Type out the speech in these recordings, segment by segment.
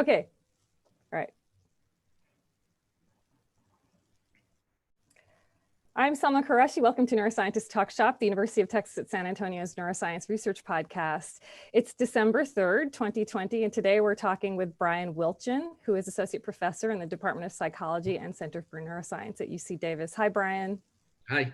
Okay, all right. I'm Salma Quraishi. Welcome to Neuroscientists Talk Shop, the University of Texas at San Antonio's neuroscience research podcast. It's December 3rd, 2020, and today we're talking with Brian Wiltgen, who is associate professor in the Department of Psychology and Center for Neuroscience at UC Davis. Hi, Brian. Hi.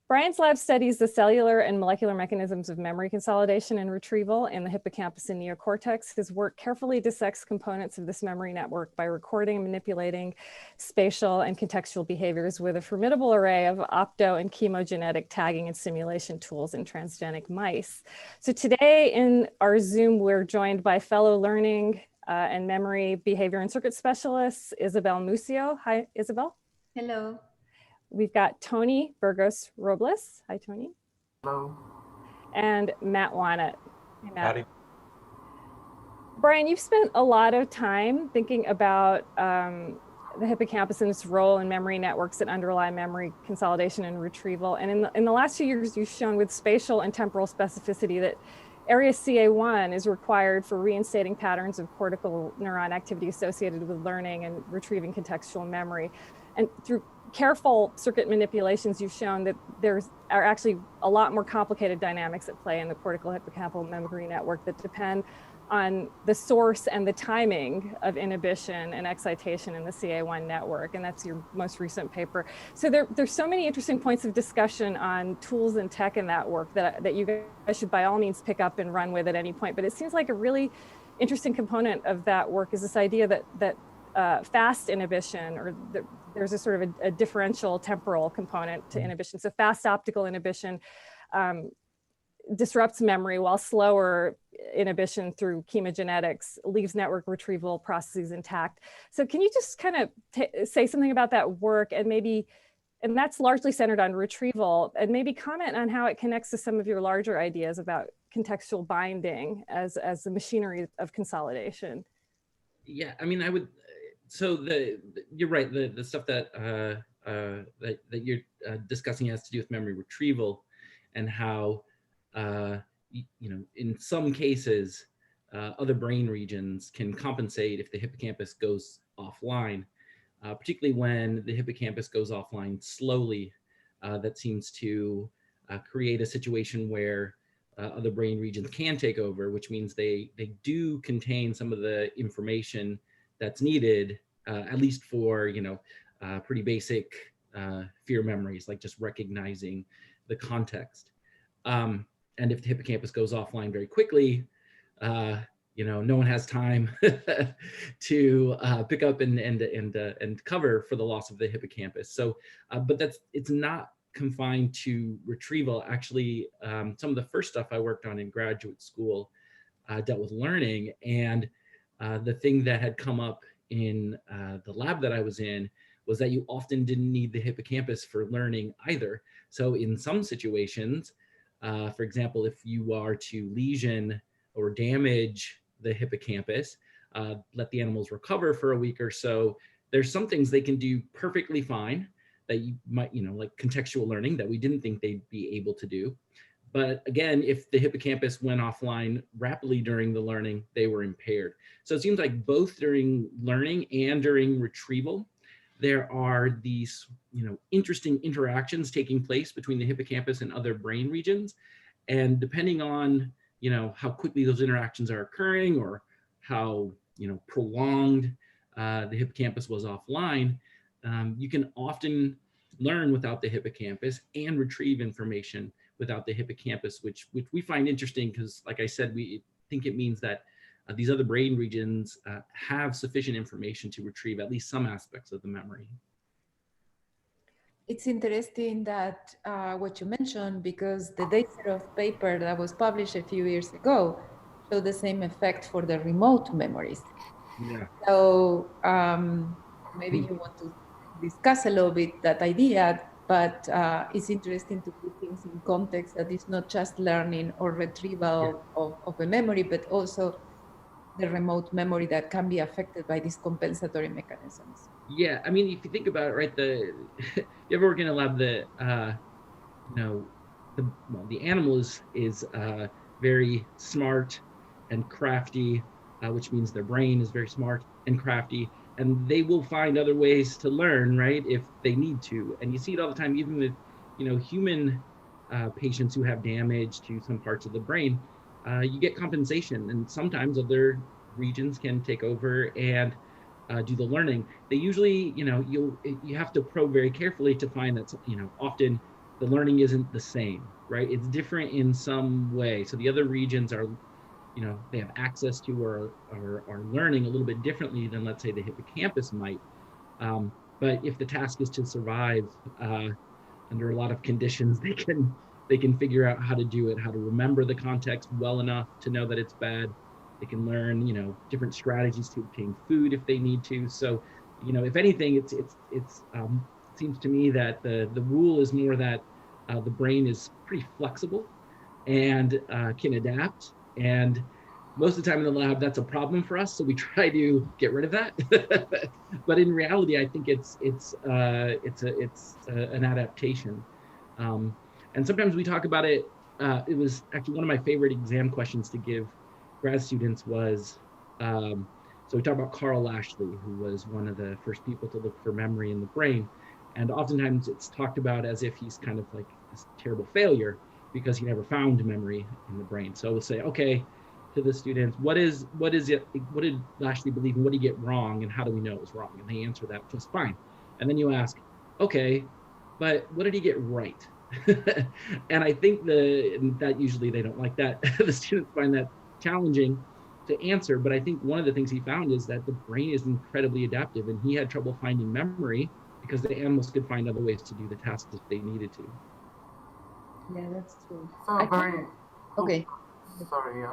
Brian's lab studies the cellular and molecular mechanisms of memory consolidation and retrieval in the hippocampus and neocortex. His work carefully dissects components of this memory network by recording and manipulating spatial and contextual behaviors with a formidable array of opto and chemogenetic tagging and simulation tools in transgenic mice. So today in our Zoom, we're joined by fellow learning and memory behavior and circuit specialists, Isabel Muzzio. Hi, Isabel. Hello. We've got Tony Burgos-Robles. Hi, Tony. Hello. And Matt Wanat. Hey, Matt. Howdy. Brian, you've spent a lot of time thinking about the hippocampus and its role in memory networks that underlie memory consolidation and retrieval. And in the last few years, you've shown with spatial and temporal specificity that area CA1 is required for reinstating patterns of cortical neuron activity associated with learning and retrieving contextual memory. And through careful circuit manipulations, you've shown that there are actually a lot more complicated dynamics at play in the cortical hippocampal memory network that depend on the source and the timing of inhibition and excitation in the CA1 network. And that's your most recent paper. So there's so many interesting points of discussion on tools and tech in that work that you guys should by all means pick up and run with at any point. But it seems like a really interesting component of that work is this idea that fast inhibition, or there's a sort of a differential temporal component to inhibition. So fast optical inhibition disrupts memory, while slower inhibition through chemogenetics leaves network retrieval processes intact. So can you just kind of say something about that work, and that's largely centered on retrieval, and maybe comment on how it connects to some of your larger ideas about contextual binding as the machinery of consolidation? Yeah, I mean, I would. So you're right. The stuff that that you're discussing has to do with memory retrieval, and how in some cases other brain regions can compensate if the hippocampus goes offline, particularly when the hippocampus goes offline slowly. That seems to create a situation where other brain regions can take over, which means they do contain some of the information that's needed, at least for pretty basic fear memories, like just recognizing the context. And if the hippocampus goes offline very quickly, no one has time to pick up and cover for the loss of the hippocampus. So, but it's not confined to retrieval. Actually, some of the first stuff I worked on in graduate school dealt with learning, and the thing that had come up in the lab that I was in was that you often didn't need the hippocampus for learning either. So in some situations, for example, if you are to lesion or damage the hippocampus, let the animals recover for a week or so, there's some things they can do perfectly fine that you might, like contextual learning, that we didn't think they'd be able to do. But again, if the hippocampus went offline rapidly during the learning, they were impaired. So it seems like both during learning and during retrieval, there are these, interesting interactions taking place between the hippocampus and other brain regions. And depending on, how quickly those interactions are occurring, or how, prolonged the hippocampus was offline, you can often learn without the hippocampus and retrieve information without the hippocampus, which we find interesting because, like I said, we think it means that these other brain regions have sufficient information to retrieve at least some aspects of the memory. It's interesting that what you mentioned, because the Deiserov paper that was published a few years ago showed the same effect for the remote memories. Yeah. So maybe you want to discuss a little bit that idea, but it's interesting to put things in context that it's not just learning or retrieval of a memory, but also the remote memory that can be affected by these compensatory mechanisms. Yeah, I mean, if you think about it, right, you ever work in a lab that, the animal is very smart and crafty which means their brain is very smart and crafty, and they will find other ways to learn, right, if they need to. And you see it all the time, even with, human patients who have damage to some parts of the brain. You get compensation, and sometimes other regions can take over and do the learning. They usually, you have to probe very carefully to find that, often the learning isn't the same, right? It's different in some way. So the other regions are, they have access to or are learning a little bit differently than, let's say, the hippocampus might. But if the task is to survive under a lot of conditions, they can figure out how to do it, how to remember the context well enough to know that it's bad. They can learn, different strategies to obtain food if they need to. So, if anything, it seems to me that the rule is more that the brain is pretty flexible and can adapt. And most of the time in the lab, that's a problem for us. So we try to get rid of that. But in reality, I think it's an adaptation. And sometimes we talk about it. It was actually one of my favorite exam questions to give grad students was, so we talk about Carl Lashley, who was one of the first people to look for memory in the brain. And oftentimes it's talked about as if he's kind of like this terrible failure because he never found memory in the brain. So we'll say, okay, to the students, what did Lashley believe and what did he get wrong and how do we know it was wrong? And they answer that just fine. And then you ask, okay, but what did he get right? And I think that usually they don't like that. The students find that challenging to answer, but I think one of the things he found is that the brain is incredibly adaptive, and he had trouble finding memory because the animals could find other ways to do the tasks if they needed to. Yeah, that's true. Okay. Sorry.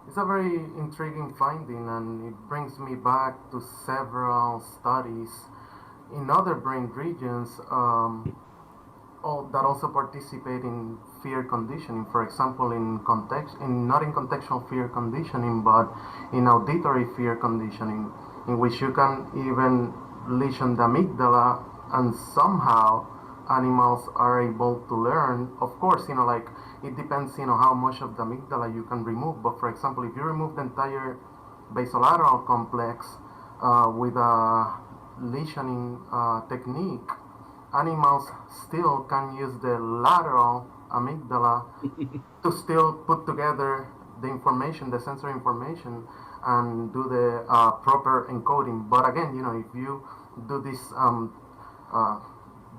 It's a very intriguing finding, and it brings me back to several studies in other brain regions that also participate in fear conditioning. For example, not in contextual fear conditioning, but in auditory fear conditioning, in which you can even lesion the amygdala, and somehow animals are able to learn. Of course, like it depends, how much of the amygdala you can remove. But for example, if you remove the entire basolateral complex with a lesioning technique, animals still can use the lateral amygdala to still put together the information, the sensory information, and do the proper encoding. But again, if you do this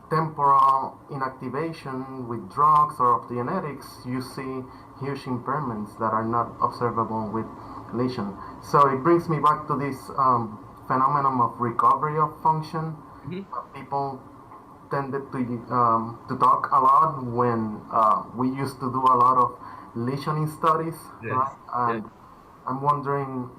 temporal inactivation with drugs or optogenetics, you see huge impairments that are not observable with lesion. So it brings me back to this phenomenon of recovery of function. People tended to talk a lot when we used to do a lot of lesioning studies, yes. Right? And yes. I'm wondering,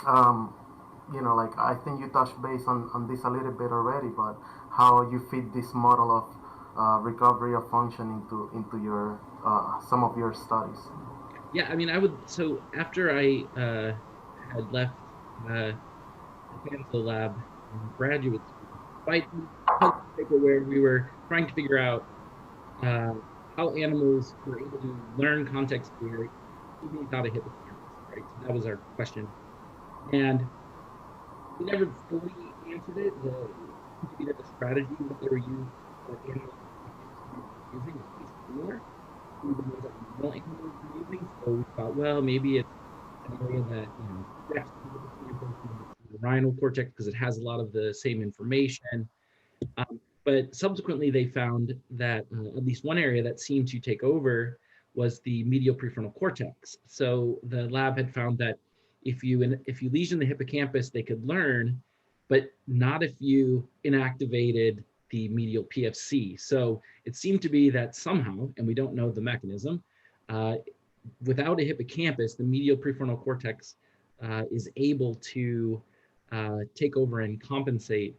like I think you touched base on this a little bit already, but how you fit this model of recovery of function into your some of your studies. Yeah, I mean, so after I had left the Canso lab in graduate school, I published a paper where we were trying to figure out how animals were able to learn context theory even without a hippocampus, right? So that was our question. And we never fully answered it. The strategy that they were using, that animals were using, was pretty similar to the ones that real animals were using. So we thought, well, maybe it's an area that, the rhinal cortex, because it has a lot of the same information. But subsequently, they found that at least one area that seemed to take over was the medial prefrontal cortex. So the lab had found that if you lesion the hippocampus, they could learn, but not if you inactivated the medial PFC. So it seemed to be that somehow, and we don't know the mechanism, without a hippocampus, the medial prefrontal cortex is able to take over and compensate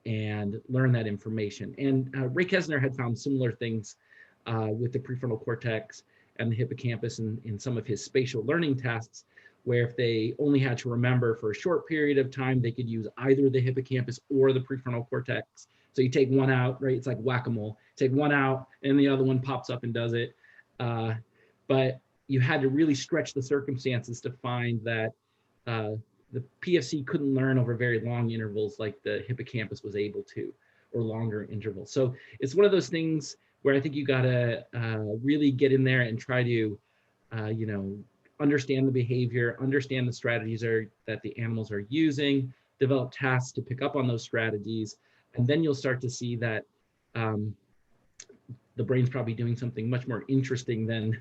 and learn that information. And Ray Kesner had found similar things with the prefrontal cortex and the hippocampus in some of his spatial learning tasks, where if they only had to remember for a short period of time, they could use either the hippocampus or the prefrontal cortex. So you take one out, right? It's like whack-a-mole. Take one out and the other one pops up and does it. But you had to really stretch the circumstances to find that the PFC couldn't learn over very long intervals like the hippocampus was able to, or longer intervals. So it's one of those things where I think you gotta really get in there and try to, understand the behavior, understand the strategies that the animals are using, develop tasks to pick up on those strategies, and then you'll start to see that the brain's probably doing something much more interesting than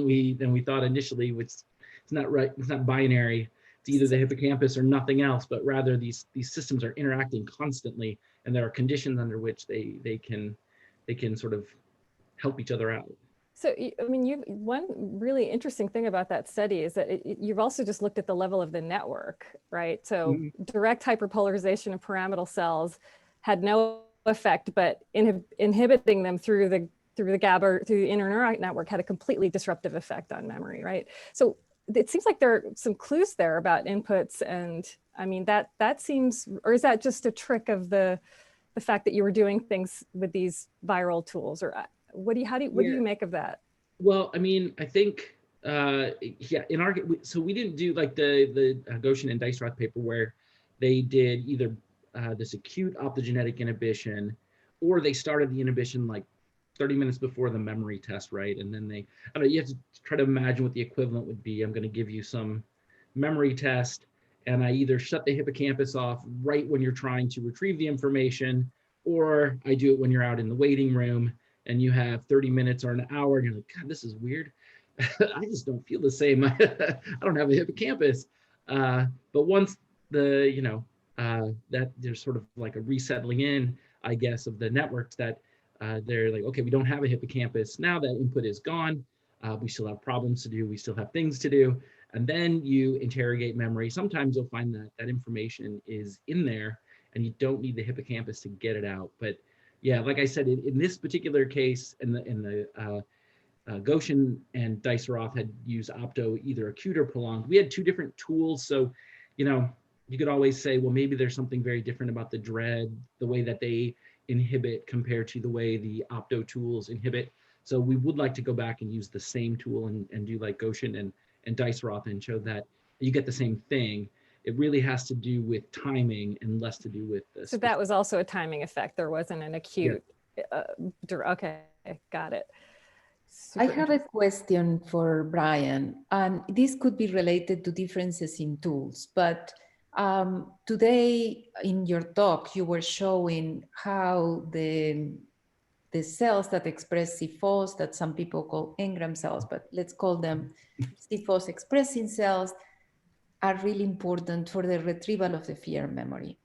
we thought initially, which is not right. It's not binary. It's either the hippocampus or nothing else, but rather these systems are interacting constantly, and there are conditions under which they can sort of help each other out. So, I mean, one really interesting thing about that study is that you've also just looked at the level of the network, right? So direct hyperpolarization of pyramidal cells had no effect, but inhibiting them through the GABA, through the interneuron network had a completely disruptive effect on memory, right? So it seems like there are some clues there about inputs, and I mean, that seems, or is that just a trick of the fact that you were doing things with these viral tools, or what do you make of that? Well, I mean, I think, so we didn't do like the Goshen and Dice-Roth paper where they did either this acute optogenetic inhibition, or they started the inhibition like 30 minutes before the memory test, right? And then I don't know, you have to try to imagine what the equivalent would be. I'm going to give you some memory test, and I either shut the hippocampus off right when you're trying to retrieve the information, or I do it when you're out in the waiting room and you have 30 minutes or an hour, and you're like, God, this is weird. I just don't feel the same. I don't have a hippocampus. But once that there's sort of like a resettling in, I guess, of the networks that they're like, okay, we don't have a hippocampus. Now that input is gone. We still have problems to do. We still have things to do. And then you interrogate memory. Sometimes you'll find that information is in there and you don't need the hippocampus to get it out. But yeah, like I said, in this particular case, in the Goshen and Dice-Roth had used opto either acute or prolonged. We had two different tools. So, you could always say, well, maybe there's something very different about the dread, the way that they inhibit compared to the way the opto tools inhibit. So we would like to go back and use the same tool and do like Goshen and Dice-Roth and show that you get the same thing. It really has to do with timing and less to do with this. So that was also a timing effect. There wasn't an acute. Yeah. Okay, got it. I have a question for Brian, and this could be related to differences in tools, but today in your talk, you were showing how the cells that express C-FOS, that some people call engram cells, but let's call them C-FOS expressing cells, are really important for the retrieval of the fear memory.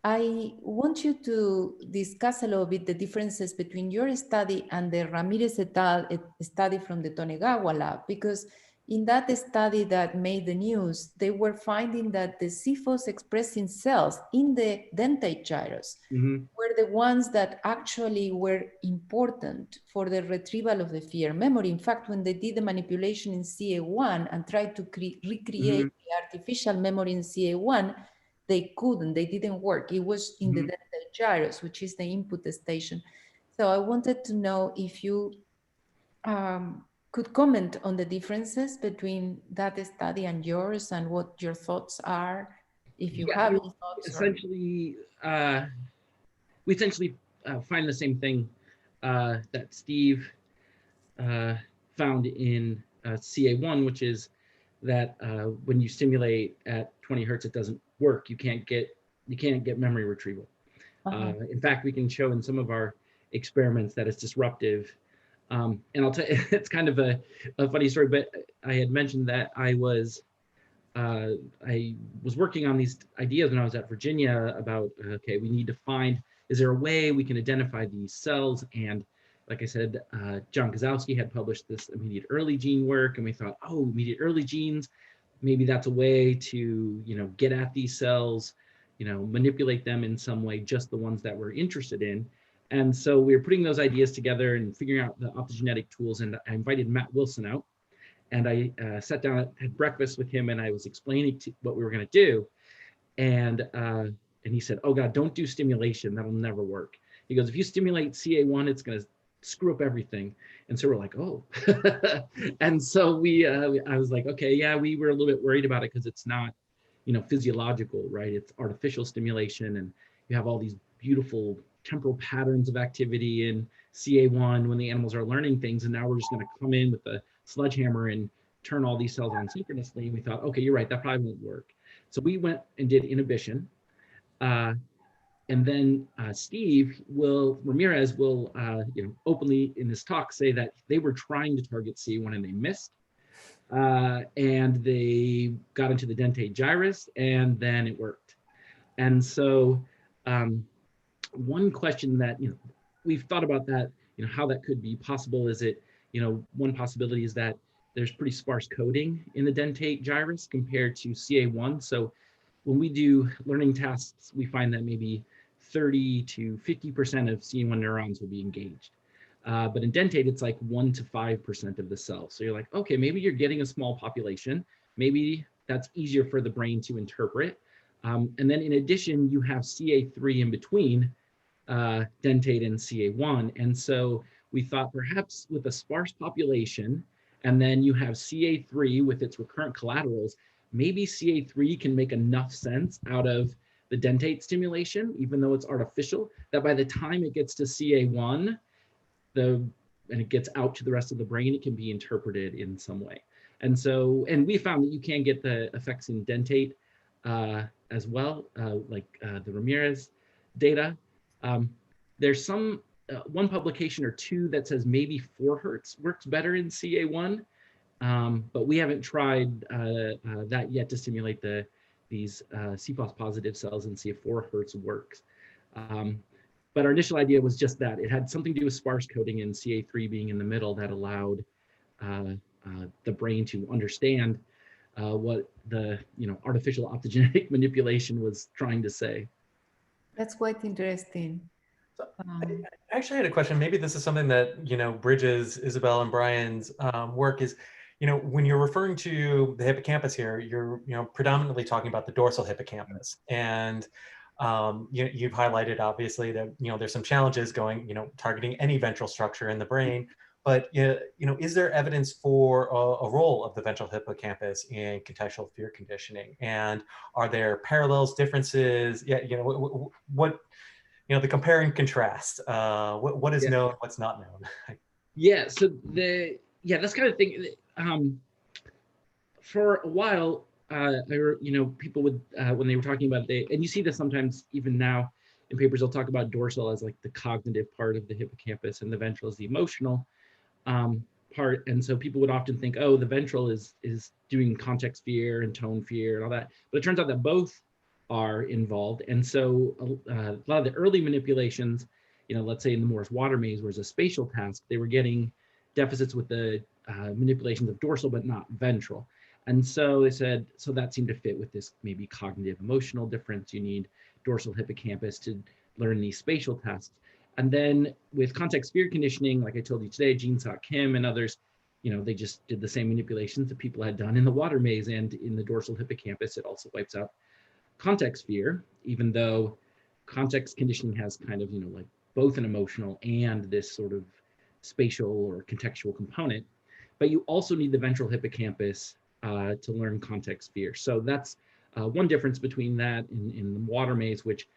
I want you to discuss a little bit the differences between your study and the Ramirez et al. Study from the Tonegawa lab, because in that study that made the news, they were finding that the C-FOS expressing cells in the dentate gyrus were the ones that actually were important for the retrieval of the fear memory. In fact, when they did the manipulation in CA1 and tried to recreate the artificial memory in CA1, they couldn't, they didn't work. It was in the dentate gyrus, which is the input station. So I wanted to know if you could comment on the differences between that study and yours, and what your thoughts are, if you have any thoughts. Essentially, we essentially find the same thing that Steve found in CA1, which is that when you stimulate at 20 hertz, it doesn't work. You can't get memory retrieval. In fact, we can show in some of our experiments that it's disruptive. And I'll tell you, it's kind of a funny story, but I had mentioned that I was working on these ideas when I was at Virginia about, okay, we need to find, is there a way we can identify these cells? And like I said, John Kozlowski had published this immediate early gene work, and we thought, oh, immediate early genes, maybe that's a way to, get at these cells, manipulate them in some way, just the ones that we're interested in. And so we were putting those ideas together and figuring out the optogenetic tools. And I invited Matt Wilson out, and I sat down at breakfast with him, and I was explaining what we were going to do. And he said, oh God, don't do stimulation. That'll never work. He goes, if you stimulate CA1, it's going to screw up everything. And so we're like, oh. And so I was like, okay, yeah, we were a little bit worried about it because it's not, physiological, right? It's artificial stimulation, and you have all these beautiful temporal patterns of activity in CA1 when the animals are learning things. And now we're just going to come in with a sledgehammer and turn all these cells on synchronously. And we thought, okay, you're right, that probably won't work. So we went and did inhibition. And then Steve Ramirez will, openly in his talk say that they were trying to target CA1 and they missed. And they got into the dentate gyrus, and then it worked. And so one question that, we've thought about that, how that could be possible is it, one possibility is that there's pretty sparse coding in the dentate gyrus compared to CA1. So when we do learning tasks, we find that maybe 30 to 50% of CA1 neurons will be engaged. But in dentate, it's like 1 to 5% of the cells. So you're like, okay, maybe you're getting a small population. Maybe that's easier for the brain to interpret. And then in addition, you have CA3 in between dentate and CA1. And so we thought perhaps with a sparse population, and then you have CA3 with its recurrent collaterals, maybe CA3 can make enough sense out of the dentate stimulation, even though it's artificial, that by the time it gets to CA1, and it gets out to the rest of the brain, it can be interpreted in some way. And so, and we found that you can get the effects in dentate as well, like the Ramirez data. There's some, one publication or two that says maybe 4 hertz works better in CA1, but we haven't tried that yet to stimulate these CPOS positive cells and see if 4 hertz works. But our initial idea was just that. It had something to do with sparse coding and CA3 being in the middle that allowed the brain to understand what the artificial optogenetic manipulation was trying to say. That's quite interesting. I actually had a question. Maybe this is something that, bridges Isabel and Brian's work is, when you're referring to the hippocampus here, you're, predominantly talking about the dorsal hippocampus. And you've highlighted, obviously, that, there's some challenges going, targeting any ventral structure in the brain. But, is there evidence for a role of the ventral hippocampus in contextual fear conditioning? And are there parallels, differences? Yeah, what, the compare and contrast, what is known, what's not known? Yeah, so that's kind of thing. For a while, people would, when they were talking about and you see this sometimes even now in papers, they'll talk about dorsal as like the cognitive part of the hippocampus and the ventral is the emotional part. And so people would often think, oh, the ventral is doing context fear and tone fear and all that. But it turns out that both are involved. And so a lot of the early manipulations, let's say in the Morris water maze, was a spatial task, they were getting deficits with the manipulations of dorsal, but not ventral. And so they said, so that seemed to fit with this maybe cognitive emotional difference. You need dorsal hippocampus to learn these spatial tasks. And then with context fear conditioning, like I told you today, Jean-Sok Kim and others, they just did the same manipulations that people had done in the water maze and in the dorsal hippocampus. It also wipes out context fear, even though context conditioning has kind of, like both an emotional and this sort of spatial or contextual component. But you also need the ventral hippocampus to learn context fear. So that's one difference between that in the water maze, which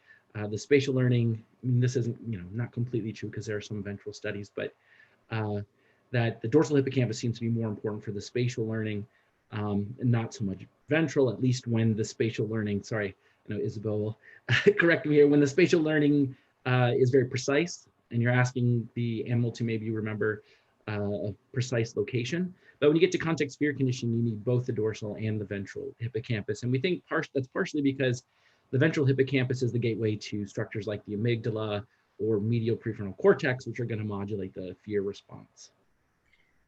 the spatial learning, I mean, this isn't, not completely true because there are some ventral studies, but that the dorsal hippocampus seems to be more important for the spatial learning and not so much ventral, at least when the spatial learning, sorry, I know Isabel will correct me here, when the spatial learning is very precise and you're asking the animal to maybe remember a precise location. But when you get to context fear conditioning, you need both the dorsal and the ventral hippocampus. And we think that's partially because the ventral hippocampus is the gateway to structures like the amygdala or medial prefrontal cortex, which are going to modulate the fear response.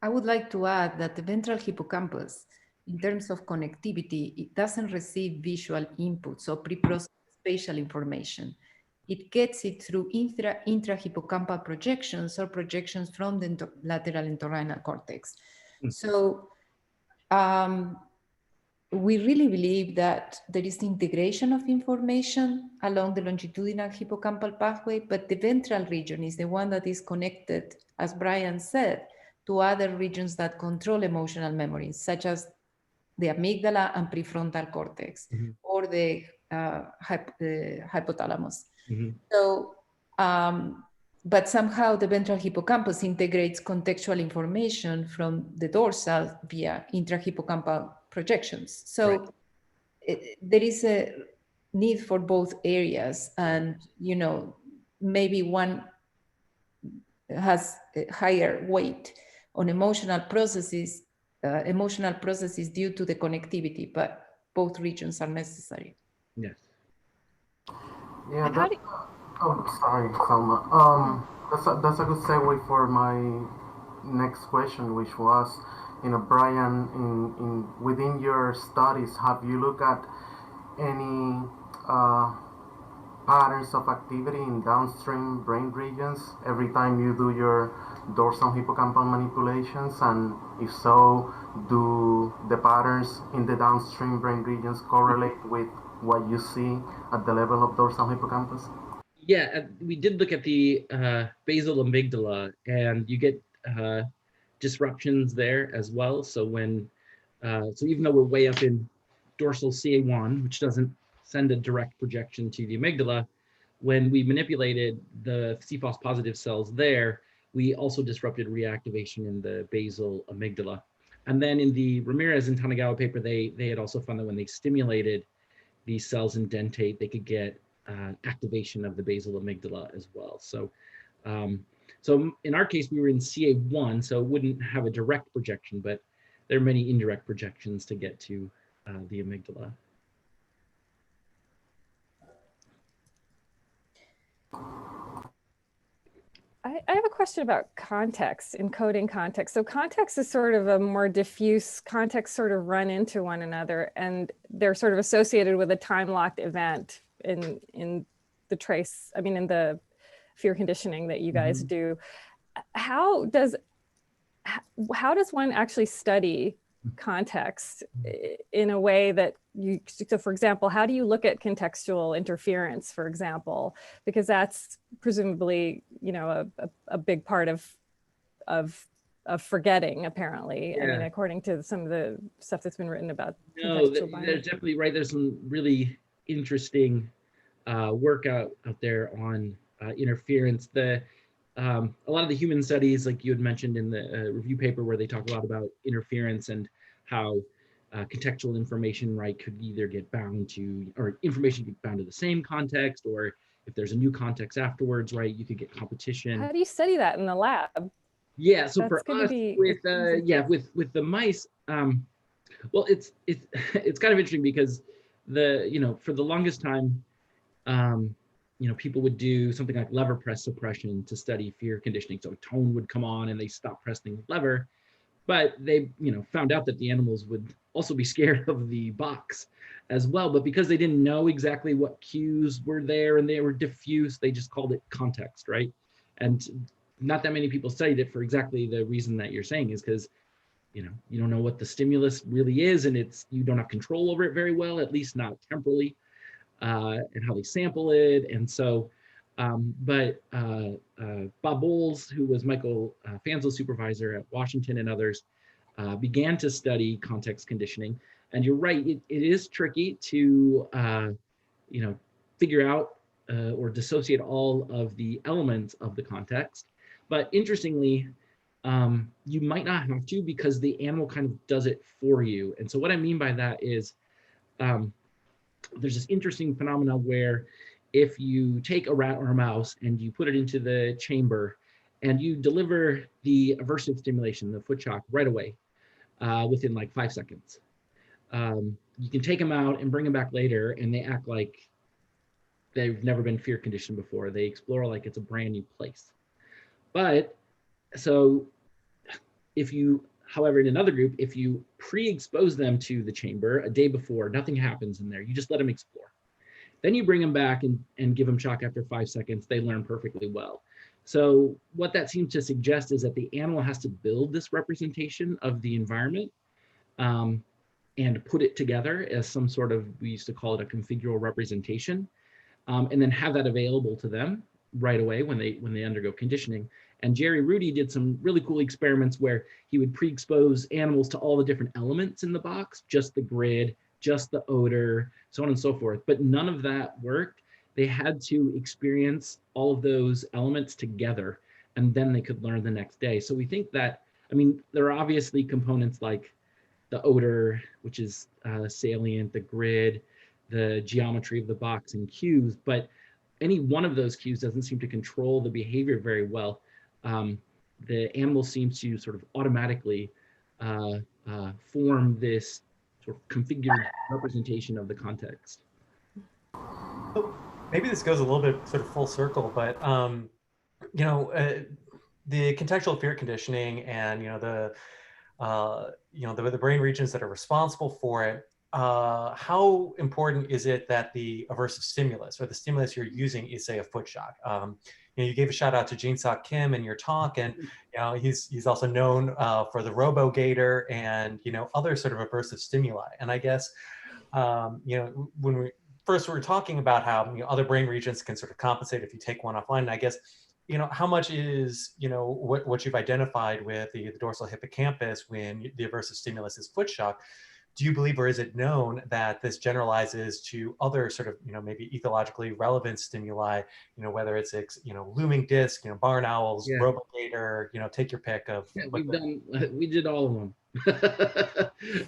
I would like to add that the ventral hippocampus, in terms of connectivity, it doesn't receive visual inputs or pre-processed spatial information. It gets it through intrahippocampal projections or projections from the lateral entorhinal cortex. So we really believe that there is integration of information along the longitudinal hippocampal pathway, but the ventral region is the one that is connected, as Brian said, to other regions that control emotional memories, such as the amygdala and prefrontal cortex, or the hypothalamus. So, but somehow the ventral hippocampus integrates contextual information from the dorsal via intrahippocampal projections. So there is a need for both areas, and maybe one has a higher weight on emotional processes due to the connectivity, but both regions are necessary. Yes. Yeah, sorry, Salma. That's a good segue for my next question, which was, Brian, within your studies, have you looked at any patterns of activity in downstream brain regions every time you do your dorsal hippocampal manipulations? And if so, do the patterns in the downstream brain regions correlate with what you see at the level of dorsal hippocampus? Yeah, we did look at the basal amygdala, and you get disruptions there as well. So so even though we're way up in dorsal CA1, which doesn't send a direct projection to the amygdala, when we manipulated the CFOS positive cells there, we also disrupted reactivation in the basal amygdala. And then in the Ramirez and Tanagawa paper, they had also found that when they stimulated these cells in dentate, they could get activation of the basal amygdala as well. So, so in our case, we were in CA1, so it wouldn't have a direct projection, but there are many indirect projections to get to the amygdala. I have a question about context, encoding context. So context is sort of a more diffuse, context sort of run into one another, and they're sort of associated with a time-locked event in the trace, in the fear conditioning that you guys do. How does one actually study context in a way that so for example, how do you look at contextual interference, for example, because that's presumably, a big part of forgetting, apparently. Yeah. According to some of the stuff that's been written about No, contextual binding. there's definitely there's some really interesting work out there on interference. A lot of the human studies, like you had mentioned in the review paper, where they talk a lot about interference and how contextual information, could either get bound to, or information get bound to the same context, or if there's a new context afterwards, you could get competition. How do you study that in the lab? Yeah, so That's for us, with the mice, well, it's kind of interesting because for the longest time, people would do something like lever press suppression to study fear conditioning. So a tone would come on and they stop pressing the lever, but they, found out that the animals would also be scared of the box as well. But because they didn't know exactly what cues were there and they were diffuse, they just called it context, right? And not that many people studied it for exactly the reason that you're saying, is because, you don't know what the stimulus really is, and you don't have control over it very well, at least not temporally. And how they sample it. And so, but Bob Bowles, who was Michael Fanzel's supervisor at Washington and others, began to study context conditioning. And you're right, it is tricky to, figure out or dissociate all of the elements of the context. But interestingly, you might not have to, because the animal kind of does it for you. And so what I mean by that is, there's this interesting phenomenon where if you take a rat or a mouse and you put it into the chamber and you deliver the aversive stimulation, the foot shock, right away, within like 5 seconds, you can take them out and bring them back later, and they act like they've never been fear conditioned before. They explore like it's a brand new place. But so however, in another group, if you pre-expose them to the chamber a day before, nothing happens in there. You just let them explore. Then you bring them back and give them shock after 5 seconds. They learn perfectly well. So what that seems to suggest is that the animal has to build this representation of the environment. and put it together as some sort of, we used to call it a configural representation, and then have that available to them right away when they undergo conditioning. And Jerry Rudy did some really cool experiments where he would pre-expose animals to all the different elements in the box, just the grid, just the odor, so on and so forth. But none of that worked. They had to experience all of those elements together, and then they could learn the next day. So we think that, I mean, there are obviously components like the odor, which is salient, the grid, the geometry of the box and cues, but any one of those cues doesn't seem to control the behavior very well. The animal seems to sort of automatically form this sort of configured representation of the context. Maybe this goes a little bit sort of full circle, but you know, the contextual fear conditioning and the brain regions that are responsible for it. How important is it that the aversive stimulus or the stimulus you're using is, say, a foot shock? You gave a shout out to Jin-Sok Kim in your talk, and he's also known for the RoboGator and other sort of aversive stimuli. And I guess when we first were talking about how other brain regions can sort of compensate if you take one offline, and I guess how much is what you've identified with the dorsal hippocampus when the aversive stimulus is foot shock. Do you believe, or is it known, that this generalizes to other sort of, maybe ethologically relevant stimuli, whether it's, looming disc, barn owls, yeah, RoboGator, take your pick of. Yeah, we did all of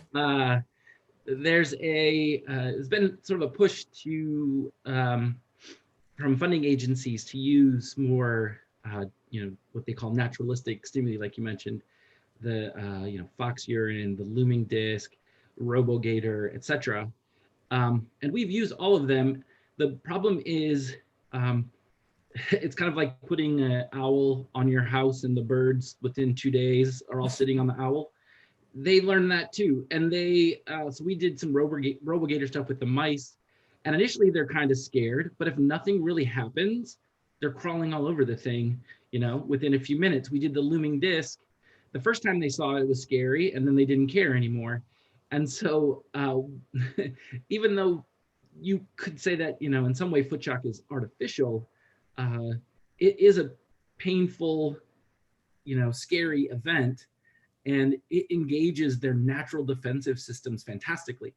them. There's it's been sort of a push to, from funding agencies to use more, what they call naturalistic stimuli, like you mentioned, the, fox urine, the looming disc, RoboGator, etc. And we've used all of them. The problem is it's kind of like putting an owl on your house and the birds within 2 days are all sitting on the owl. They learn that too. And so we did some RoboGator stuff with the mice. And initially they're kind of scared, but if nothing really happens, they're crawling all over the thing, within a few minutes. We did the looming disc. The first time they saw it, it was scary, and then they didn't care anymore. And so even though you could say that, in some way foot shock is artificial, it is a painful, scary event, and it engages their natural defensive systems fantastically.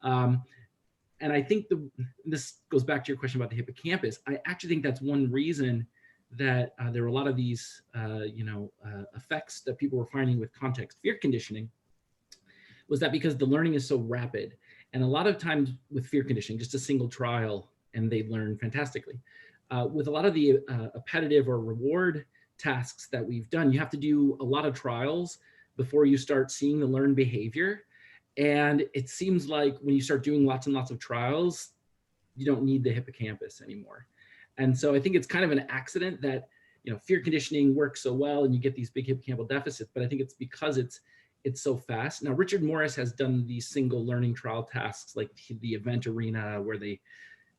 And I think this goes back to your question about the hippocampus. I actually think that's one reason that there were a lot of these, effects that people were finding with context fear conditioning, was that because the learning is so rapid. And a lot of times with fear conditioning, just a single trial and they learn fantastically. With a lot of the appetitive or reward tasks that we've done, you have to do a lot of trials before you start seeing the learned behavior. And it seems like when you start doing lots and lots of trials, you don't need the hippocampus anymore. And so I think it's kind of an accident that, fear conditioning works so well and you get these big hippocampal deficits, but I think it's because it's so fast. Now, Richard Morris has done these single learning trial tasks like the event arena where they,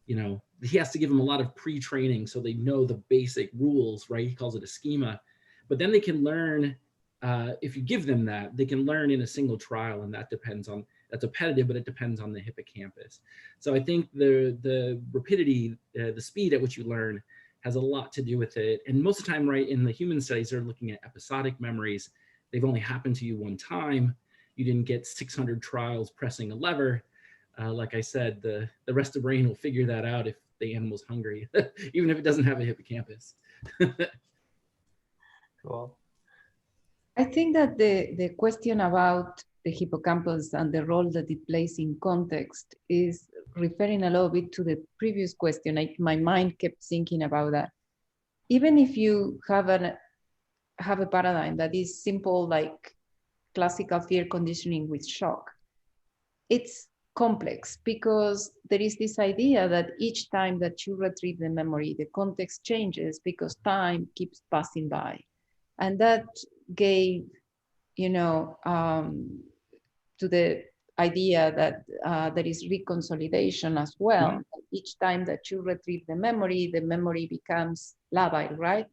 he has to give them a lot of pre-training so they know the basic rules, right? He calls it a schema, but then they can learn, if you give them that, they can learn in a single trial, and that's appetitive, but it depends on the hippocampus. So I think the rapidity, the speed at which you learn has a lot to do with it. And most of the time, right, in the human studies, they're looking at episodic memories. They've only happened to you one time. You didn't get 600 trials pressing a lever. Like I said, the rest of the brain will figure that out if the animal's hungry, even if it doesn't have a hippocampus. Cool. I think that the question about the hippocampus and the role that it plays in context is referring a little bit to the previous question. My mind kept thinking about that. Even if you have a paradigm that is simple, like classical fear conditioning with shock, it's complex because there is this idea that each time that you retrieve the memory, the context changes because time keeps passing by. And that gave, to the idea that there is reconsolidation as well. Mm-hmm. Each time that you retrieve the memory becomes labile, right?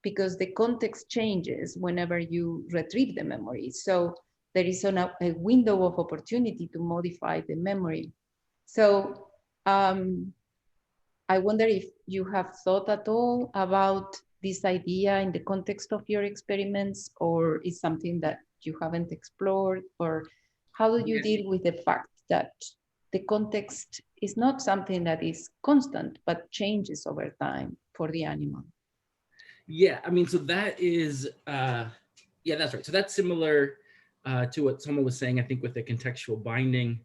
Because the context changes whenever you retrieve the memory. So there is a window of opportunity to modify the memory. So I wonder if you have thought at all about this idea in the context of your experiments, or is something that you haven't explored, or how do you deal with the fact that the context is not something that is constant, but changes over time for the animal? Yeah, I mean, so that is, yeah, that's right. So that's similar to what someone was saying, I think, with the contextual binding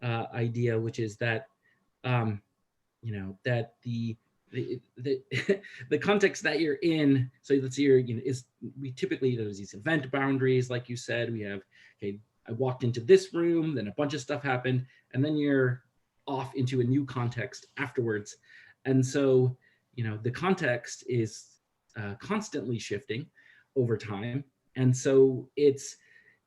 idea, which is that, you know, that the the context that you're in, so let's say you're, you know, we typically, there's these event boundaries, like you said, we have, okay, I walked into this room, then a bunch of stuff happened, and then you're off into a new context afterwards. And so, you know, the context is constantly shifting over time. And so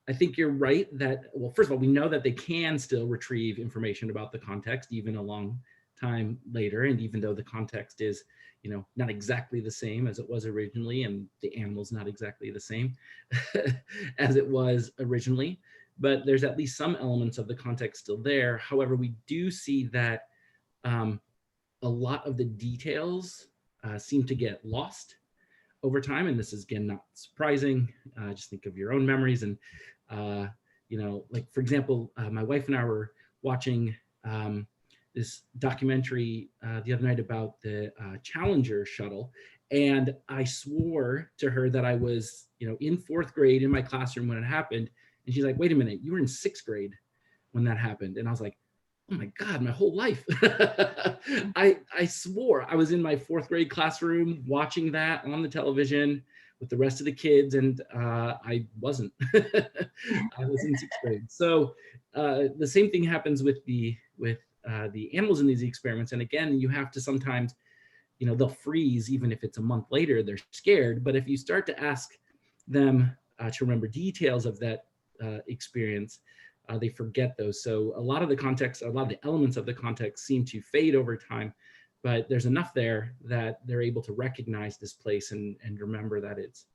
I think you're right that, well, first of all, we know that they can still retrieve information about the context even a long time later. And even though the context is, you know, not exactly the same as it was originally, and the animal's not exactly the same as it was originally, but there's at least some elements of the context still there. However, we do see that a lot of the details seem to get lost over time. And this is, again, not surprising. Just think of your own memories. And, you know, like, for example, my wife and I were watching this documentary the other night about the Challenger shuttle. And I swore to her that I was, you know, in 4th grade in my classroom when it happened. And she's like, wait a minute, you were in 6th grade when that happened. And I was like, oh my God, my whole life. I swore I was in my 4th grade classroom watching that on the television with the rest of the kids, and I wasn't. I was in 6th grade. So the same thing happens with the animals in these experiments. And again, you have to sometimes, you know, they'll freeze even if it's a month later, they're scared. But if you start to ask them to remember details of that experience, they forget those. So a lot of the context, a lot of the elements of the context seem to fade over time, but there's enough there that they're able to recognize this place and remember that it's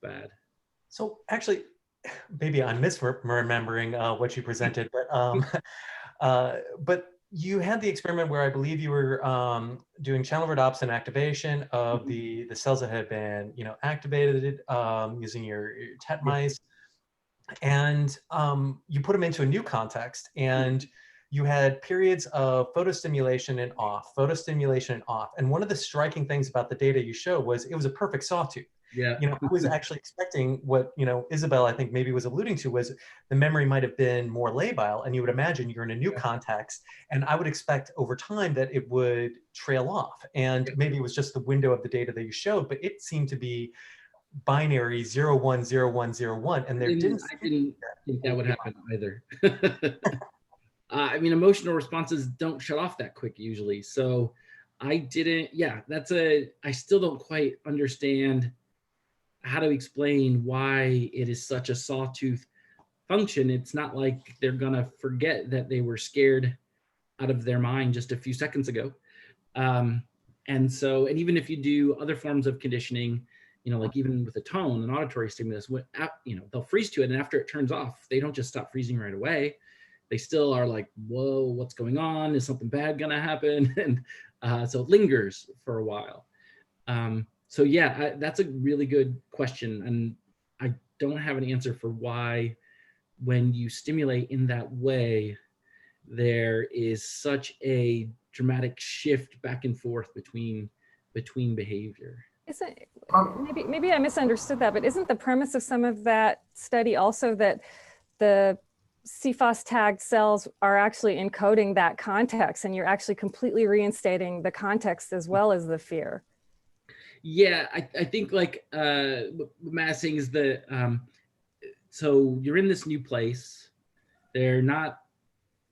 bad. So actually, maybe I'm misremembering what you presented, but you had the experiment where I believe you were doing channel-rhodopsin activation of the cells that had been, you know, activated using your TET mice. And you put them into a new context, and you had periods of photostimulation and off, photostimulation and off. And one of the striking things about the data you showed was it was a perfect sawtooth. Yeah. You know, I was actually expecting what, you know, Isabel, I think maybe was alluding to, was the memory might have been more labile, and you would imagine you're in a new context. And I would expect over time that it would trail off. And maybe it was just the window of the data that you showed, but it seemed to be binary 0, 1, 0, 1, 0, 1, and I didn't think that would happen either. I mean, emotional responses don't shut off that quick usually. So I didn't, I still don't quite understand how to explain why it is such a sawtooth function. It's not like they're gonna forget that they were scared out of their mind just a few seconds ago. And so, and even if you do other forms of conditioning, you know, like even with a tone, an auditory stimulus, you know, they'll freeze to it, and after it turns off, they don't just stop freezing right away. They still are like, whoa, what's going on? Is something bad gonna happen? And so it lingers for a while. So yeah, that's a really good question. And I don't have an answer for why, when you stimulate in that way, there is such a dramatic shift back and forth between behavior. Maybe I misunderstood that, but isn't the premise of some of that study also that the CFOS tagged cells are actually encoding that context, and you're actually completely reinstating the context as well as the fear? Yeah, I think like what Matt's saying is that so you're in this new place, they're not,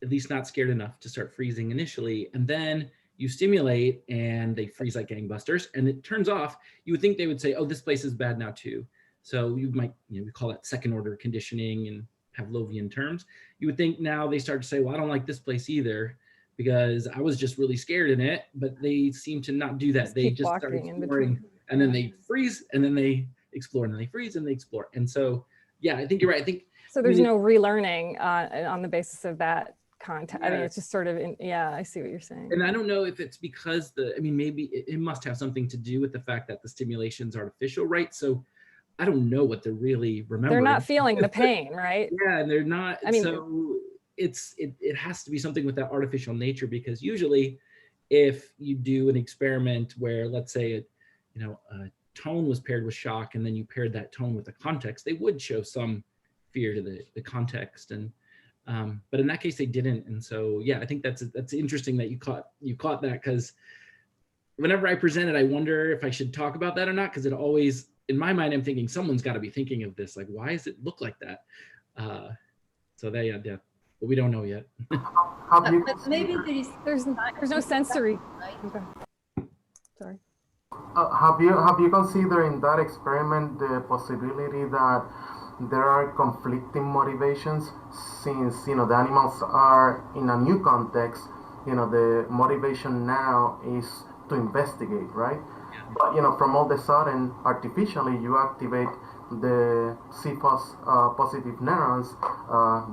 at least not scared enough to start freezing initially, and then you stimulate and they freeze like gangbusters, and it turns off. You would think they would say, oh, this place is bad now too. So you might, you know, we call that second order conditioning and Pavlovian terms. You would think now they start to say, well, I don't like this place either because I was just really scared in it, but they seem to not do that. They just start exploring, and then they freeze, and then they explore, and then they freeze, and they explore. And so, yeah, I think you're right. I think So there's no relearning on the basis of that content. I mean, it's just sort of, I see what you're saying. And I don't know if it's because maybe it must have something to do with the fact that the stimulation's artificial, right? So I don't know what they're really remembering. They're not feeling the pain, right? Yeah, and they're not. I mean, so it has to be something with that artificial nature, because usually if you do an experiment where, let's say, a tone was paired with shock, and then you paired that tone with the context, they would show some fear to the context. And but in that case they didn't. And so I think that's interesting that you caught that, because whenever I present it, I wonder if I should talk about that or not, because it always, in my mind, I'm thinking someone's got to be thinking of this, like, why does it look like that? So but we don't know yet. But maybe there's no sensory. Right? Okay. Sorry. Have you considered in that experiment the possibility that there are conflicting motivations, since the animals are in a new context? The motivation now is to investigate, right? But from all of a sudden, artificially, you activate the CFOS positive neurons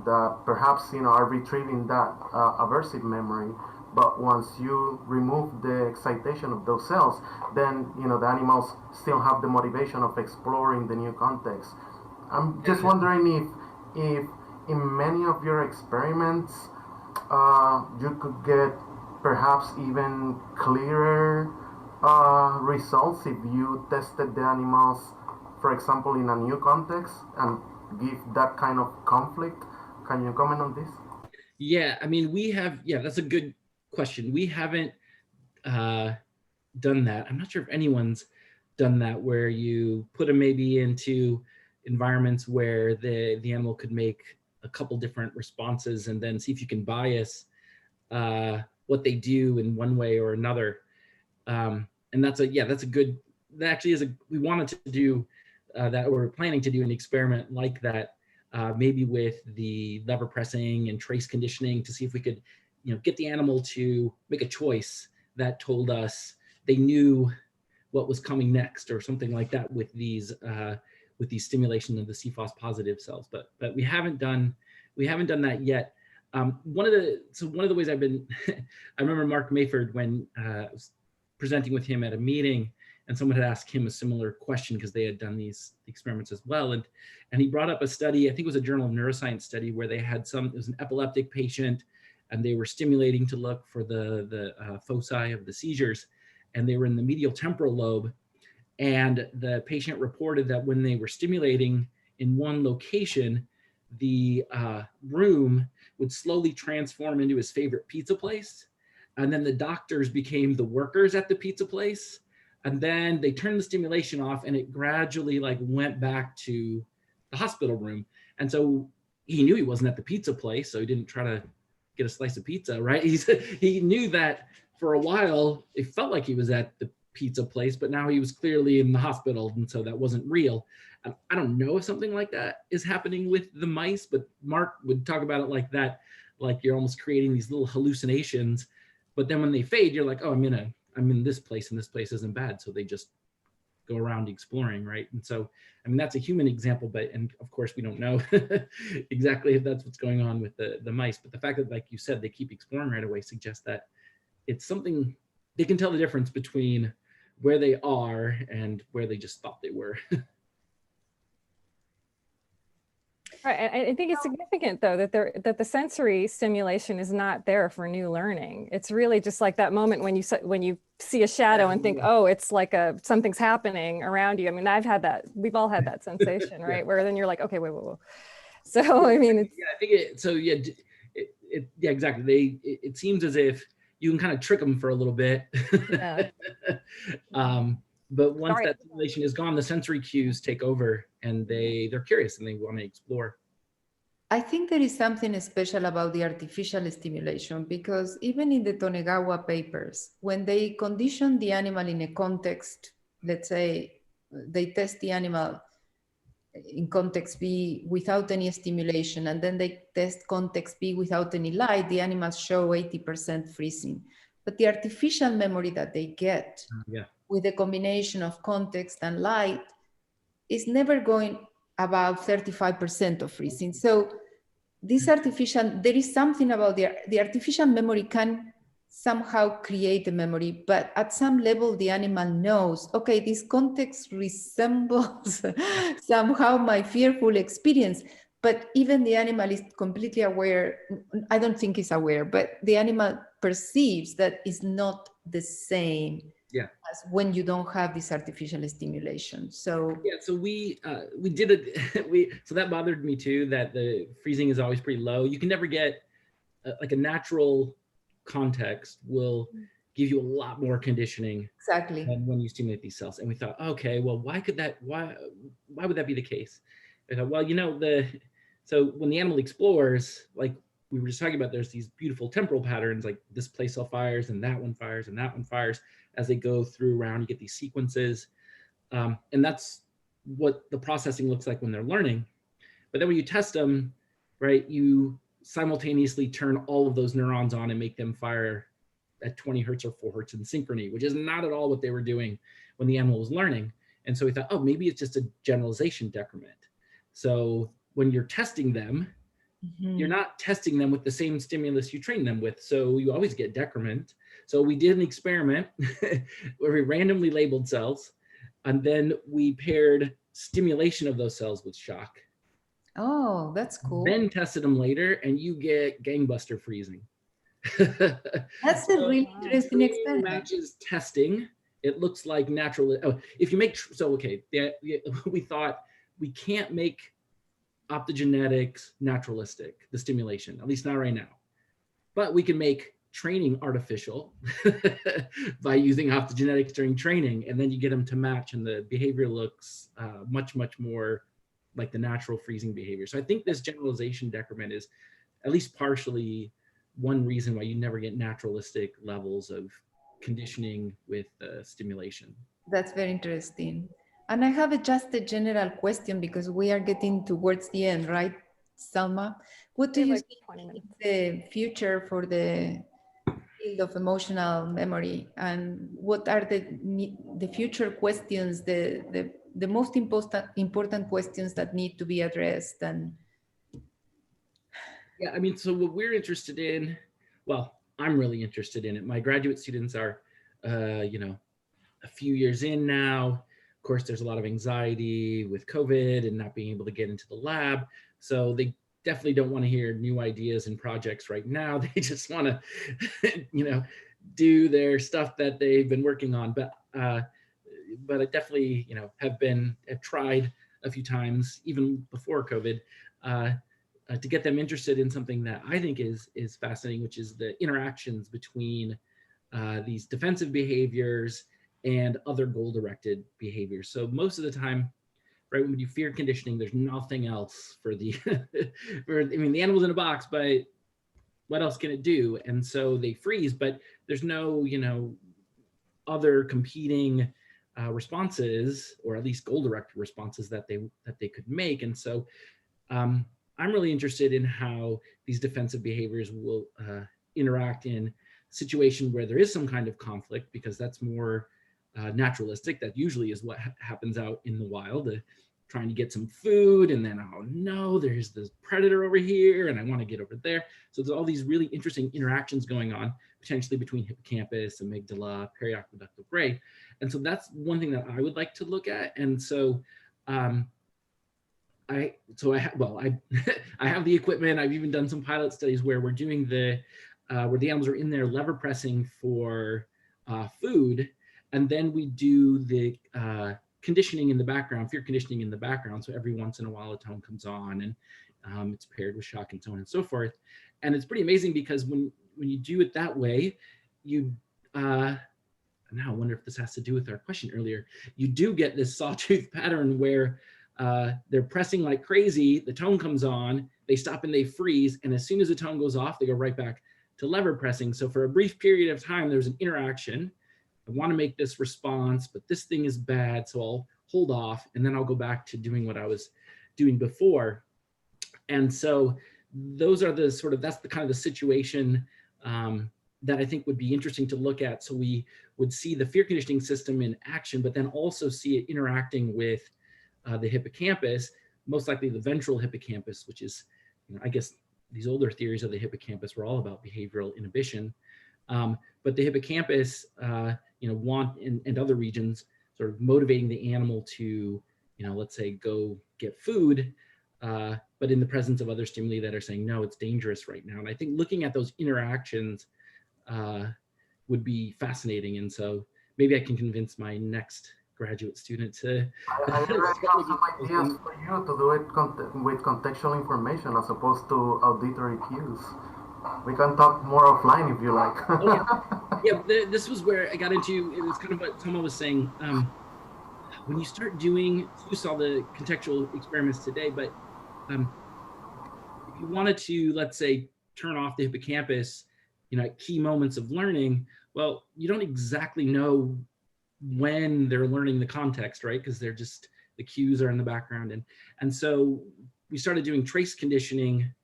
that perhaps are retrieving that aversive memory. But once you remove the excitation of those cells, then the animals still have the motivation of exploring the new context. I'm just wondering if in many of your experiments you could get perhaps even clearer results if you tested the animals, for example, in a new context and give that kind of conflict. Can you comment on this? Yeah, I mean, that's a good question. We haven't done that. I'm not sure if anyone's done that, where you put them maybe into environments where the animal could make a couple different responses and then see if you can bias what they do in one way or another. And that's a good, that actually is we wanted to do that, we're planning to do an experiment like that, maybe with the lever pressing and trace conditioning, to see if we could, get the animal to make a choice that told us they knew what was coming next, or something like that, with these stimulation of the CFOS positive cells. But we haven't done that yet. One of the ways I've been, I remember Mark Mayford, when I was presenting with him at a meeting, and someone had asked him a similar question, because they had done these experiments as well. And he brought up a study, I think it was a Journal of Neuroscience study, where they had it was an epileptic patient, and they were stimulating to look for the foci of the seizures, and they were in the medial temporal lobe. And the patient reported that when they were stimulating in one location, the room would slowly transform into his favorite pizza place. And then the doctors became the workers at the pizza place. And then they turned the stimulation off, and it gradually went back to the hospital room. And so he knew he wasn't at the pizza place, so he didn't try to get a slice of pizza, right? He knew that for a while it felt like he was at the pizza place, but now he was clearly in the hospital, and so that wasn't real. I don't know if something like that is happening with the mice, but Mark would talk about it like that, like you're almost creating these little hallucinations, but then when they fade, you're like, oh, I'm in this place, and this place isn't bad, so they just go around exploring, right? And so, I mean, that's a human example, and of course we don't know exactly if that's what's going on with the mice, but the fact that, like you said, they keep exploring right away suggests that it's something, they can tell the difference between where they are and where they just thought they were. Right. I think it's significant, though, that the sensory stimulation is not there for new learning. It's really just like that moment when you see a shadow and think, oh, it's like something's happening around you. I mean, I've had that. We've all had that sensation, right? Where then you're like, okay, wait. So I mean, exactly. It seems as if you can kind of trick them for a little bit. Yeah. But once that stimulation is gone, the sensory cues take over, and they're curious and they want to explore. I think there is something special about the artificial stimulation, because even in the Tonegawa papers, when they condition the animal in a context, let's say they test the animal in context B without any stimulation, and then they test context B without any light, the animals show 80% freezing. But the artificial memory that they get with a combination of context and light is never going, about 35% of freezing. So this artificial, there is something about the artificial memory can somehow create a memory, but at some level the animal knows, okay, this context resembles somehow my fearful experience. But even the animal is completely aware, I don't think it's aware, but the animal perceives that it's not the same as when you don't have this artificial stimulation. So so we did it. So that bothered me too, that the freezing is always pretty low. You can never get like a natural context will give you a lot more conditioning than when you stimulate these cells. And we thought, okay, well, why would that be the case? I thought, well, so when the animal explores, like we were just talking about, there's these beautiful temporal patterns, like this place cell fires and that one fires and that one fires. As they go through around, you get these sequences. And that's what the processing looks like when they're learning. But then when you test them, right, you simultaneously turn all of those neurons on and make them fire at 20 hertz or 4 hertz in synchrony, which is not at all what they were doing when the animal was learning. And so we thought, oh, maybe it's just a generalization decrement. So when you're testing them, you're not testing them with the same stimulus you train them with. So you always get decrement. So we did an experiment where we randomly labeled cells, and then we paired stimulation of those cells with shock. Oh, that's cool. Then tested them later, and you get gangbuster freezing. That's a really interesting experiment. Matches testing. It looks like natural. Oh, if you make we thought we can't make optogenetics naturalistic, the stimulation, at least not right now. But we can make training artificial by using optogenetics during training, and then you get them to match, and the behavior looks much, much more like the natural freezing behavior. So I think this generalization decrement is at least partially one reason why you never get naturalistic levels of conditioning with stimulation. That's very interesting. And I have just a general question, because we are getting towards the end, right, Salma? What do you think is the future for the field of emotional memory, and what are the future questions, the most important questions that need to be addressed? And yeah, I mean, so what we're interested in, well, I'm really interested in it. My graduate students are, a few years in now. Of course, there's a lot of anxiety with COVID and not being able to get into the lab. So they definitely don't want to hear new ideas and projects right now. They just want to, do their stuff that they've been working on. But I definitely, have tried a few times, even before COVID, to get them interested in something that I think is fascinating, which is the interactions between these defensive behaviors and other goal-directed behaviors. So most of the time, right, when you do fear conditioning, there's nothing else for the, the animal's in a box, but what else can it do? And so they freeze, but there's no, other competing responses, or at least goal-directed responses that they could make. And so I'm really interested in how these defensive behaviors will interact in a situation where there is some kind of conflict, because that's more naturalistic. That usually is what happens out in the wild, trying to get some food, and then, oh no, there's this predator over here and I want to get over there. So there's all these really interesting interactions going on, potentially between hippocampus, amygdala, periaqueductal gray. And so that's one thing that I would like to look at. And so I have the equipment. I've even done some pilot studies where we're doing where the animals are in there lever pressing for food, and then we do the conditioning in the background, fear conditioning in the background. So every once in a while a tone comes on, and it's paired with shock and so on and so forth. And it's pretty amazing, because when you do it that way, you now I wonder if this has to do with our question earlier, you do get this sawtooth pattern where they're pressing like crazy, the tone comes on, they stop and they freeze, and as soon as the tone goes off, they go right back to lever pressing. So for a brief period of time, there's an interaction. I want to make this response, but this thing is bad, so I'll hold off, and then I'll go back to doing what I was doing before. And so those are that's the kind of the situation that I think would be interesting to look at. So we would see the fear conditioning system in action, but then also see it interacting with the hippocampus, most likely the ventral hippocampus, which is, I guess these older theories of the hippocampus were all about behavioral inhibition. But the hippocampus, want and other regions sort of motivating the animal to, let's say go get food, but in the presence of other stimuli that are saying, no, it's dangerous right now. And I think looking at those interactions would be fascinating. And so maybe I can convince my next graduate student to. I already have some ideas for you to do it with contextual information as opposed to auditory cues. We can talk more offline if you like. This was where I got into, it was kind of what Salma was saying. When you start doing, you saw the contextual experiments today, but if you wanted to, let's say, turn off the hippocampus, at key moments of learning, well, you don't exactly know when they're learning the context, right? Because they're just, the cues are in the background. And so we started doing trace conditioning,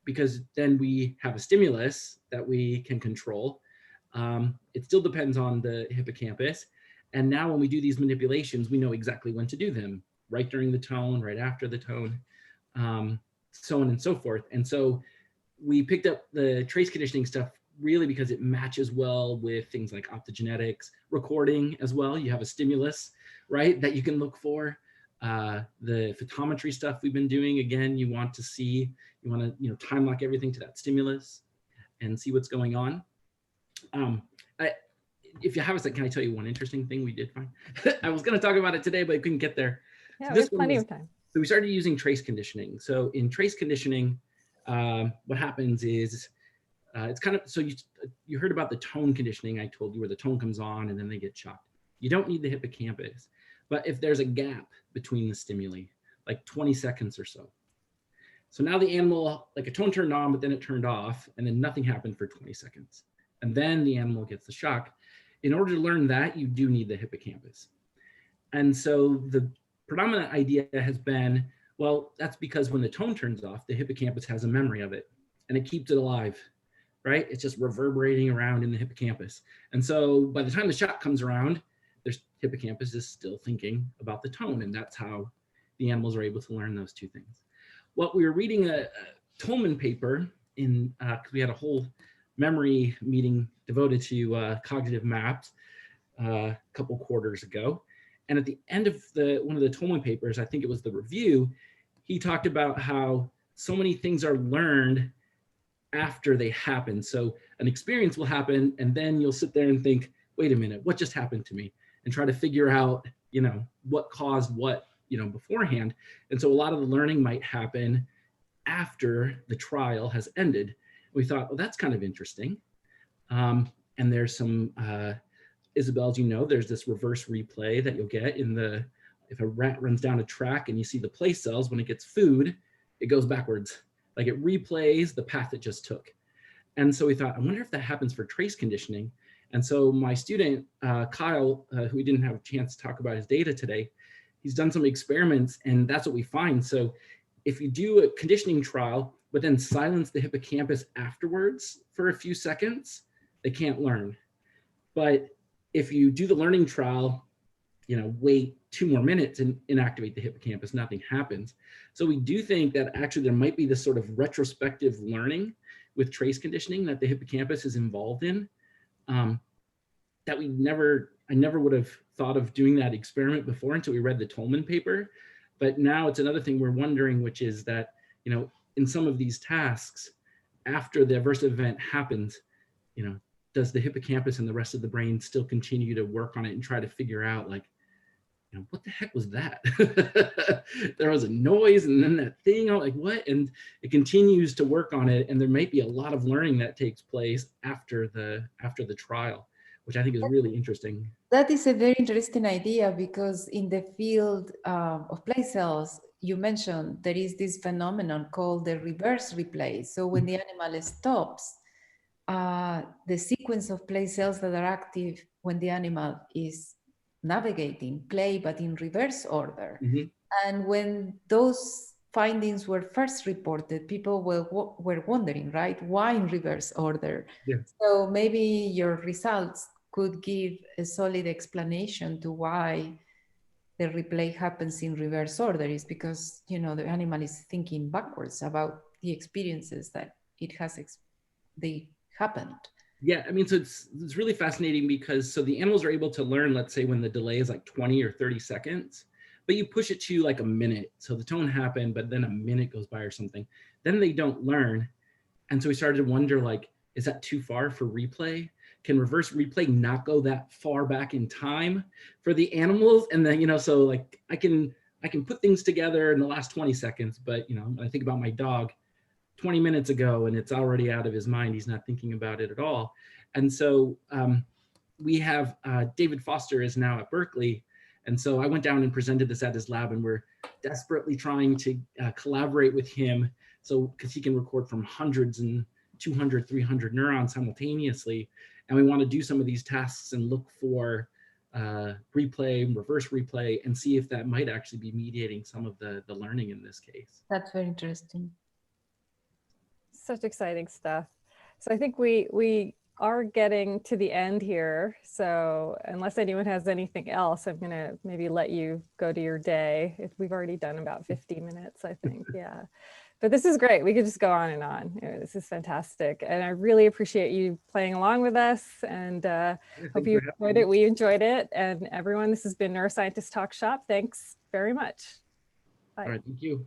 because then we have a stimulus that we can control. It still depends on the hippocampus. And now when we do these manipulations, we know exactly when to do them, right during the tone, right after the tone, so on and so forth. And so we picked up the trace conditioning stuff really because it matches well with things like optogenetics, recording as well. You have a stimulus, right, that you can look for. The photometry stuff we've been doing, again, you want to time lock everything to that stimulus and see what's going on. If you have a second, can I tell you one interesting thing we did find? I was going to talk about it today, but I couldn't get there. Yeah, we have plenty of time. So we started using trace conditioning. So in trace conditioning, what happens is it's kind of, so you heard about the tone conditioning I told you, where the tone comes on and then they get shocked. You don't need the hippocampus. But if there's a gap between the stimuli, like 20 seconds or so. So now the animal, like a tone turned on, but then it turned off, and then nothing happened for 20 seconds. And then the animal gets the shock. In order to learn that, you do need the hippocampus. And so the predominant idea has been, well, that's because when the tone turns off, the hippocampus has a memory of it, and it keeps it alive, right? It's just reverberating around in the hippocampus. And so by the time the shock comes around, their hippocampus is still thinking about the tone, and that's how the animals are able to learn those two things. Well, we were reading a Tolman paper in, because we had a whole memory meeting devoted to cognitive maps a couple quarters ago. And at the end of one of the Tolman papers, I think it was the review, he talked about how so many things are learned after they happen. So an experience will happen, and then you'll sit there and think, wait a minute, what just happened to me? And try to figure out, what caused what, beforehand. And so a lot of the learning might happen after the trial has ended. We thought, well, that's kind of interesting. And there's some, Isabel, as you know, there's this reverse replay that you'll get if a rat runs down a track and you see the place cells, when it gets food, it goes backwards. Like it replays the path it just took. And so we thought, I wonder if that happens for trace conditioning. And so my student, Kyle, who we didn't have a chance to talk about his data today, he's done some experiments, and that's what we find. So if you do a conditioning trial, but then silence the hippocampus afterwards for a few seconds, they can't learn. But if you do the learning trial, wait 2 more minutes and inactivate the hippocampus, nothing happens. So we do think that actually there might be this sort of retrospective learning with trace conditioning that the hippocampus is involved in. That I never would have thought of doing that experiment before until we read the Tolman paper. But now it's another thing we're wondering, which is that, in some of these tasks, after the adverse event happens, does the hippocampus and the rest of the brain still continue to work on it and try to figure out, like, what the heck was that? There was a noise and then that thing, I'm like, what? And it continues to work on it. And there might be a lot of learning that takes place after the trial, which I think is really interesting. That is a very interesting idea, because in the field of place cells, you mentioned there is this phenomenon called the reverse replay. So when the animal stops, the sequence of place cells that are active when the animal is navigating play, but in reverse order. Mm-hmm. And when those findings were first reported, people were wondering, right? Why in reverse order? Yeah. So maybe your results could give a solid explanation to why the replay happens in reverse order is because, you know, the animal is thinking backwards about the experiences that they happened. Yeah, I mean, so it's really fascinating because so the animals are able to learn, let's say when the delay is like 20 or 30 seconds, but you push it to like a minute. So the tone happened, but then a minute goes by or something. Then they don't learn. And so we started to wonder, like, is that too far for replay? Can reverse replay not go that far back in time for the animals? And then, you know, so like I can put things together in the last 20 seconds, but, you know, I think about my dog 20 minutes ago and it's already out of his mind. He's not thinking about it at all. And so we have David Foster is now at Berkeley. And so I went down and presented this at his lab, and we're desperately trying to collaborate with him. So, because he can record from hundreds and 200, 300 neurons simultaneously. And we want to do some of these tasks and look for replay, reverse replay, and see if that might actually be mediating some of the learning in this case. That's very interesting. Such exciting stuff. So I think we are getting to the end here. So unless anyone has anything else, I'm gonna maybe let you go to your day. We've already done about 50 minutes, I think, yeah. But this is great. We could just go on and on. You know, this is fantastic. And I really appreciate you playing along with us, and hope you enjoyed it. We enjoyed it. And everyone, this has been Neuroscientists Talk Shop. Thanks very much. Bye. All right, thank you.